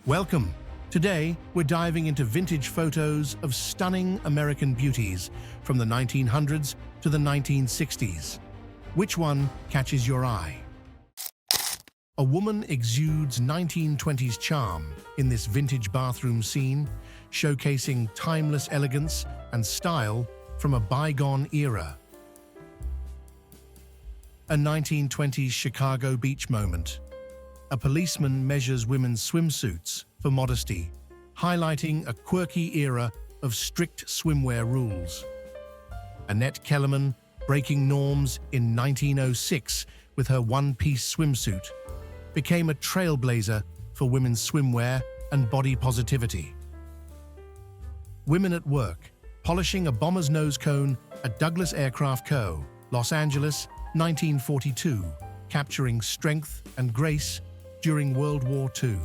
Welcome! Today, we're diving into vintage photos of stunning American beauties from the 1900s to the 1960s. Which one catches your eye? A woman exudes 1920s charm in this vintage bathroom scene, showcasing timeless elegance and style from a bygone era. A 1920s Chicago beach moment. A policeman measures women's swimsuits for modesty, highlighting a quirky era of strict swimwear rules. Annette Kellerman breaking norms in 1906 with her one-piece swimsuit, became a trailblazer for women's swimwear and body positivity. Women at work, polishing a bomber's nose cone at Douglas Aircraft Co., Los Angeles, 1942, capturing strength and grace during World War II.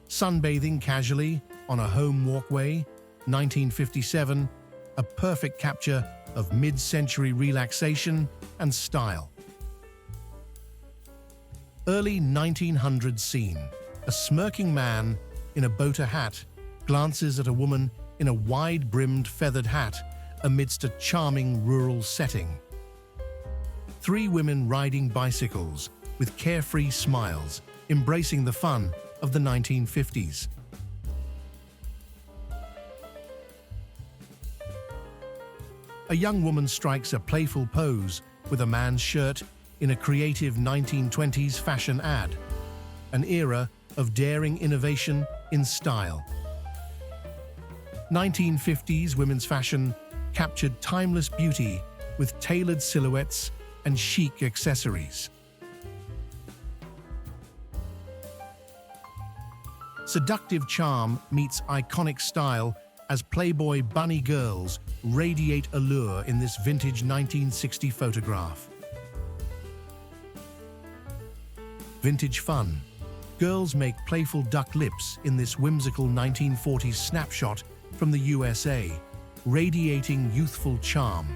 Sunbathing casually on a home walkway, 1957, a perfect capture of mid-century relaxation and style. Early 1900s scene. A smirking man in a boater hat glances at a woman in a wide-brimmed feathered hat amidst a charming rural setting. Three women riding bicycles with carefree smiles, embracing the fun of the 1950s. A young woman strikes a playful pose with a man's shirt in a creative 1920s fashion ad, an era of daring innovation in style. 1950s women's fashion captured timeless beauty with tailored silhouettes and chic accessories. Seductive charm meets iconic style as Playboy bunny girls radiate allure in this vintage 1960 photograph. Vintage fun. Girls make playful duck lips in this whimsical 1940s snapshot from the USA, radiating youthful charm.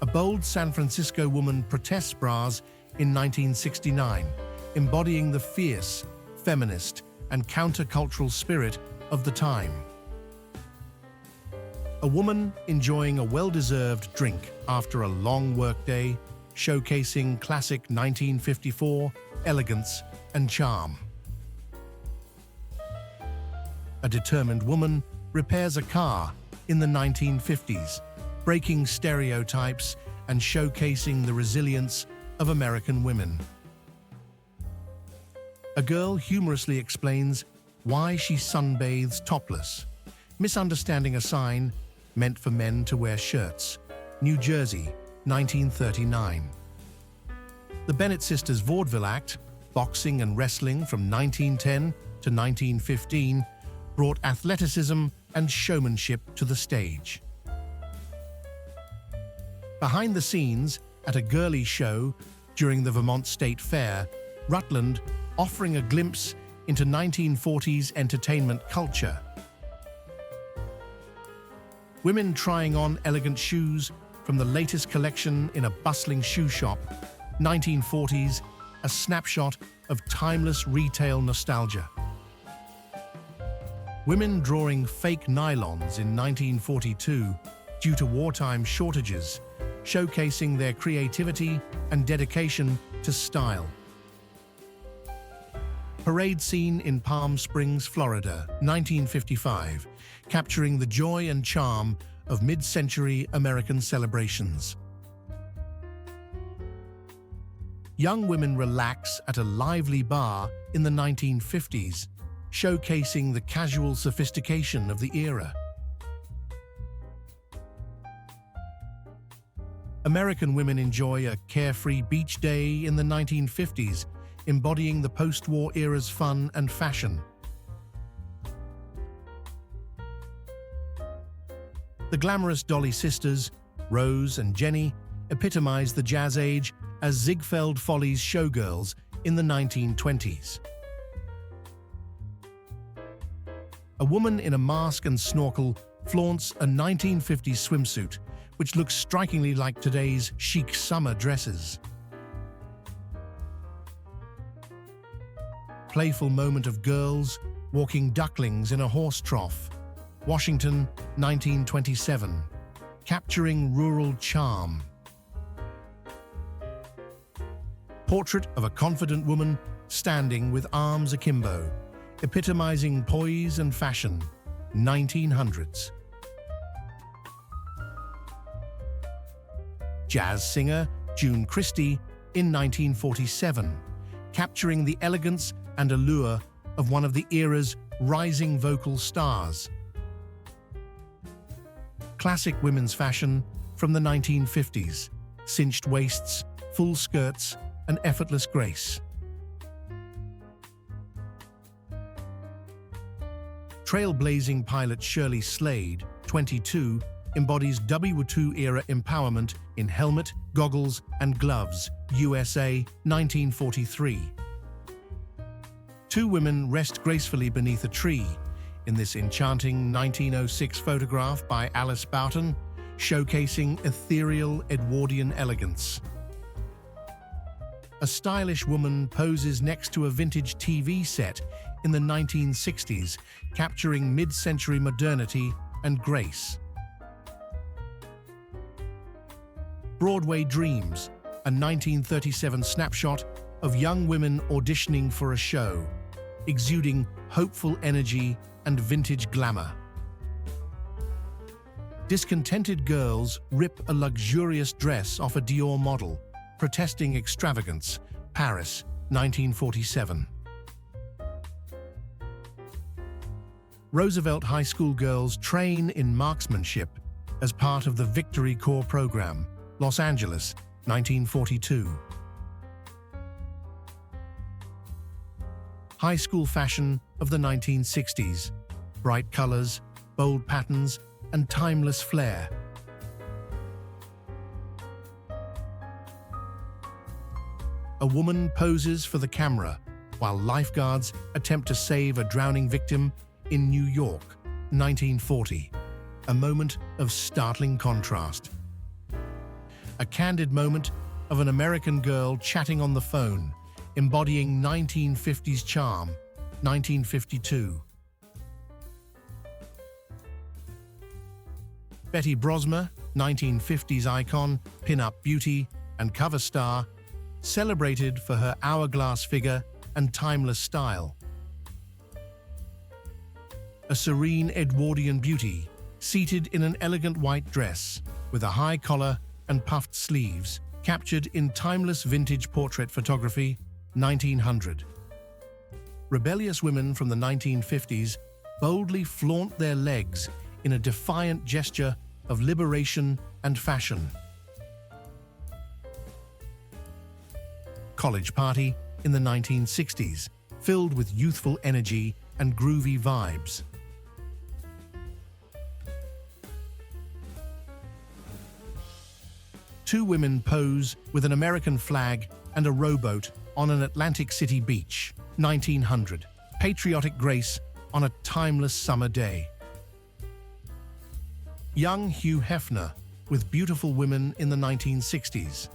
A bold San Francisco woman protests bras in 1969, embodying the fierce, feminist, and countercultural spirit of the time. A woman enjoying a well-deserved drink after a long workday, showcasing classic 1954 elegance and charm. A determined woman repairs a car in the 1950s, breaking stereotypes and showcasing the resilience of American women. A girl humorously explains why she sunbathes topless, misunderstanding a sign meant for men to wear shirts. New Jersey, 1939. The Bennett sisters' vaudeville act, boxing and wrestling from 1910 to 1915, brought athleticism and showmanship to the stage. Behind the scenes at a girly show during the Vermont State Fair, Rutland offering a glimpse into 1940s entertainment culture. Women trying on elegant shoes from the latest collection in a bustling shoe shop, 1940s, a snapshot of timeless retail nostalgia. Women drawing fake nylons in 1942 due to wartime shortages, showcasing their creativity and dedication to style. Parade scene in Palm Springs, Florida, 1955, capturing the joy and charm of mid-century American celebrations. Young women relax at a lively bar in the 1950s, showcasing the casual sophistication of the era. American women enjoy a carefree beach day in the 1950s, embodying the post-war era's fun and fashion. The glamorous Dolly sisters, Rose and Jenny, epitomize the jazz age as Ziegfeld Follies showgirls in the 1920s. A woman in a mask and snorkel flaunts a 1950s swimsuit, which looks strikingly like today's chic summer dresses. playful moment of girls walking ducklings in a horse trough. Washington, 1927. Capturing rural charm. Portrait of a confident woman standing with arms akimbo, epitomizing poise and fashion. 1900s. Jazz singer June Christie in 1947, capturing the elegance and allure of one of the era's rising vocal stars. Classic women's fashion from the 1950s, cinched waists, full skirts, and effortless grace. Trailblazing pilot Shirley Slade, 22, embodies WII-era empowerment in helmet, goggles, and gloves, USA, 1943. Two women rest gracefully beneath a tree in this enchanting 1906 photograph by Alice Boughton, showcasing ethereal Edwardian elegance. A stylish woman poses next to a vintage TV set in the 1960s, capturing mid-century modernity and grace. Broadway Dreams, a 1937 snapshot of young women auditioning for a show, exuding hopeful energy and vintage glamour. Discontented girls rip a luxurious dress off a Dior model, protesting extravagance. Paris, 1947. Roosevelt High School girls train in marksmanship as part of the Victory Corps program. Los Angeles, 1942. High school fashion of the 1960s. Bright colors, bold patterns, and timeless flair. A woman poses for the camera while lifeguards attempt to save a drowning victim in New York, 1940. A moment of startling contrast. A candid moment of an American girl chatting on the phone, embodying 1950s charm, 1952. Betty Brosmer, 1950s icon, pin-up beauty, and cover star, celebrated for her hourglass figure and timeless style. A serene Edwardian beauty, seated in an elegant white dress, with a high collar and puffed sleeves, captured in timeless vintage portrait photography, 1900. Rebellious women from the 1950s boldly flaunt their legs in a defiant gesture of liberation and fashion. College party in the 1960s, filled with youthful energy and groovy vibes. Two women pose with an American flag and a rowboat on an Atlantic City beach, 1900. Patriotic grace on a timeless summer day. Young Hugh Hefner with beautiful women in the 1960s,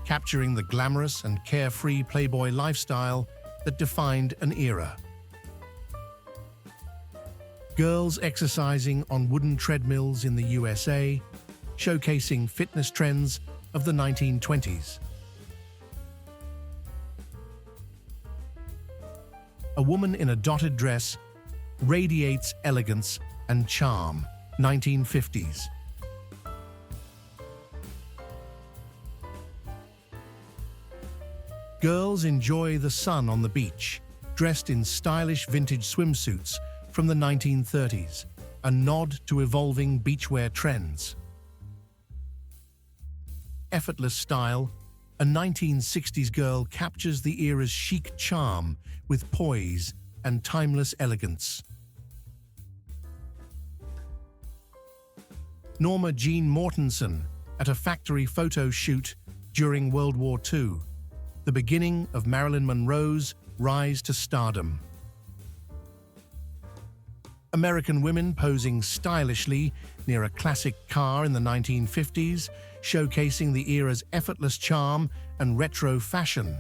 capturing the glamorous and carefree playboy lifestyle that defined an era. Girls exercising on wooden treadmills in the USA, showcasing fitness trends of the 1920s. A woman in a dotted dress radiates elegance and charm, 1950s. Girls enjoy the sun on the beach, dressed in stylish vintage swimsuits from the 1930s, a nod to evolving beachwear trends. Effortless style, a 1960s girl captures the era's chic charm with poise and timeless elegance. Norma Jean Mortensen at a factory photo shoot during World War II, the beginning of Marilyn Monroe's rise to stardom. American women posing stylishly near a classic car in the 1950s, showcasing the era's effortless charm and retro fashion.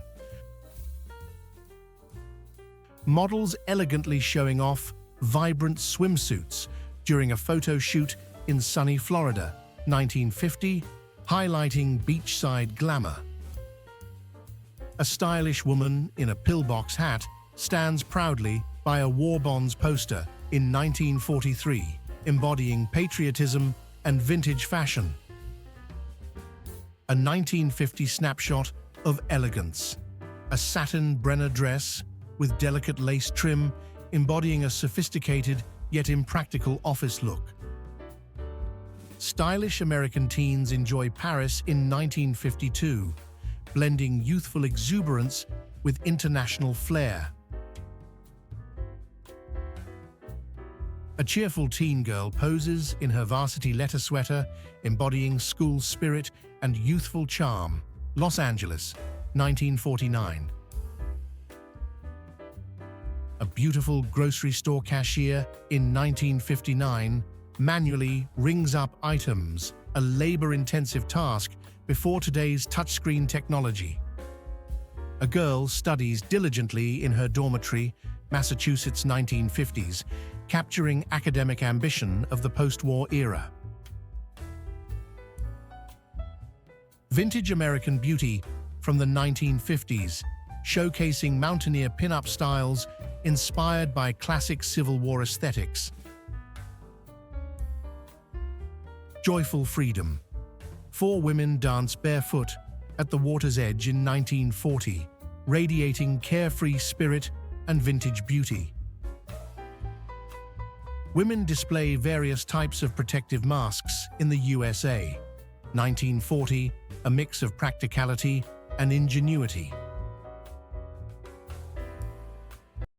models elegantly showing off vibrant swimsuits during a photo shoot in sunny Florida, 1950, highlighting beachside glamour. A stylish woman in a pillbox hat stands proudly by a war bonds poster in 1943, embodying patriotism and vintage fashion. A 1950 snapshot of elegance. A satin Brenner dress with delicate lace trim embodying a sophisticated yet impractical office look. Stylish American teens enjoy Paris in 1952, blending youthful exuberance with international flair. A cheerful teen girl poses in her varsity letter sweater, embodying school spirit and youthful charm. Los Angeles, 1949. A beautiful grocery store cashier in 1959 manually rings up items, a labor-intensive task before today's touchscreen technology. A girl studies diligently in her dormitory, Massachusetts, 1950s, capturing academic ambition of the post-war era. Vintage American beauty from the 1950s, showcasing mountaineer pin-up styles inspired by classic Civil War aesthetics. Joyful freedom. 4 women dance barefoot at the water's edge in 1940, radiating carefree spirit and vintage beauty. Women display various types of protective masks in the USA. 1940, a mix of practicality and ingenuity.